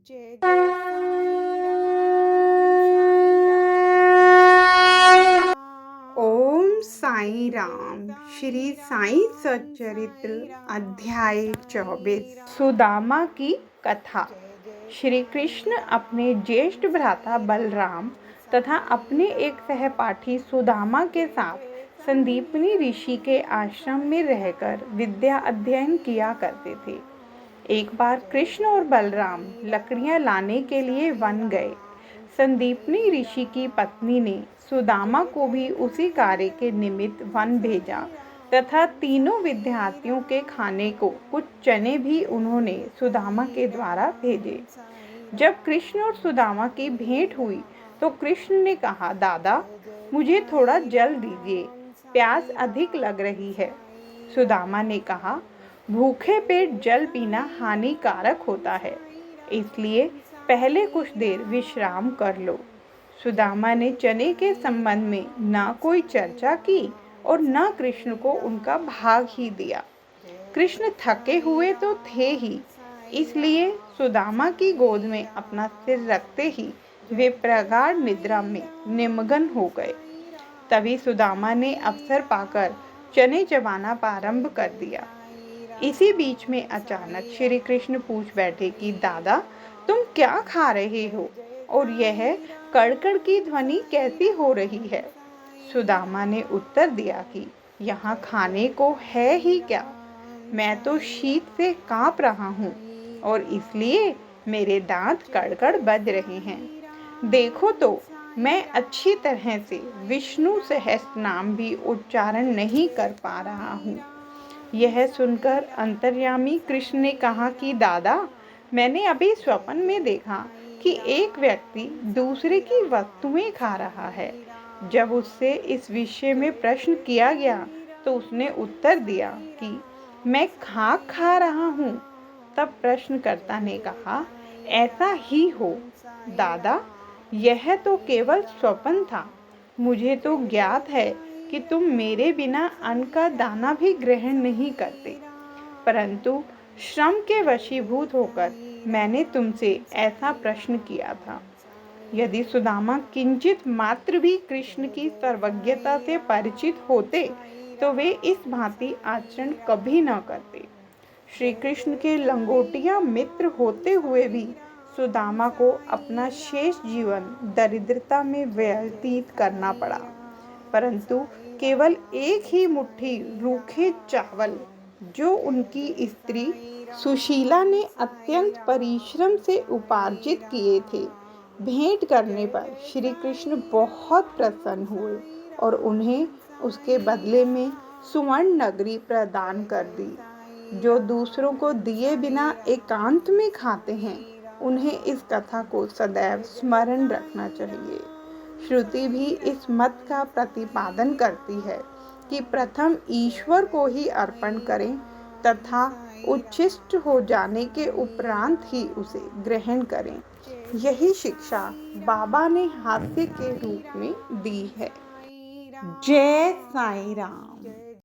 जय जय साईं राम। ओम साई राम। श्री साई सच्चरित्र अध्याय 24। सुदामा की कथा। श्री कृष्ण अपने ज्येष्ठ भ्राता बलराम तथा अपने एक सहपाठी सुदामा के साथ संदीपनी ऋषि के आश्रम में रहकर विद्या अध्ययन किया करते थे। एक बार कृष्ण और बलराम लकड़ियां लाने के लिए वन गए। संदीपनी ऋषि की पत्नी ने सुदामा को भी उसी कार्य के निमित्त वन भेजा तथा तीनों विद्यार्थियों के खाने को कुछ चने भी उन्होंने सुदामा के द्वारा भेजे। जब कृष्ण और सुदामा की भेंट हुई तो कृष्ण ने कहा, दादा मुझे थोड़ा जल दीजिए, प्यास अधिक लग रही है। सुदामा ने कहा, भूखे पेट जल पीना हानिकारक होता है, इसलिए पहले कुछ देर विश्राम कर लो। सुदामा ने चने के संबंध में न कोई चर्चा की और न कृष्ण को उनका भाग ही दिया। कृष्ण थके हुए तो थे ही, इसलिए सुदामा की गोद में अपना सिर रखते ही वे प्रगाढ़ निद्रा में निमग्न हो गए। तभी सुदामा ने अवसर पाकर चने चबाना प्रारंभ कर दिया। इसी बीच में अचानक श्री कृष्ण पूछ बैठे कि दादा तुम क्या खा रहे हो और यह कड़कड़ की ध्वनि कैसी हो रही है। सुदामा ने उत्तर दिया कि यहाँ खाने को है ही क्या, मैं तो शीत से कांप रहा हूँ और इसलिए मेरे दांत कड़कड़ बज रहे हैं। देखो तो मैं अच्छी तरह से विष्णु सहस्त्र नाम भी उच्चारण नहीं कर पा रहा हूँ। यह सुनकर अंतर्यामी कृष्ण ने कहा कि दादा मैंने अभी स्वप्न में देखा कि एक व्यक्ति दूसरे की वस्तुएं खा रहा है। जब उससे इस विषय में प्रश्न किया गया तो उसने उत्तर दिया कि मैं खाक खा रहा हूँ। तब प्रश्नकर्ता ने कहा, ऐसा ही हो दादा, यह तो केवल स्वप्न था। मुझे तो ज्ञात है कि तुम मेरे बिना अन्न का दाना भी ग्रहण नहीं करते, परंतु श्रम के वशीभूत होकर मैंने तुमसे ऐसा प्रश्न किया था। यदि सुदामा किंचित मात्र भी कृष्ण की सर्वज्ञता से परिचित होते तो वे इस भांति आचरण कभी न करते। श्री कृष्ण के लंगोटिया मित्र होते हुए भी सुदामा को अपना शेष जीवन दरिद्रता में व्यतीत करना पड़ा, परंतु केवल एक ही मुट्ठी रूखे चावल जो उनकी स्त्री सुशीला ने अत्यंत परिश्रम से उपार्जित किए थे, भेंट करने पर श्री कृष्ण बहुत प्रसन्न हुए और उन्हें उसके बदले में सुवर्ण नगरी प्रदान कर दी। जो दूसरों को दिए बिना एकांत में खाते हैं, उन्हें इस कथा को सदैव स्मरण रखना चाहिए। श्रुति भी इस मत का प्रतिपादन करती है कि प्रथम ईश्वर को ही अर्पण करें तथा उच्छिष्ट हो जाने के उपरांत ही उसे ग्रहण करें। यही शिक्षा बाबा ने हास्य के रूप में दी है। जय साई राम।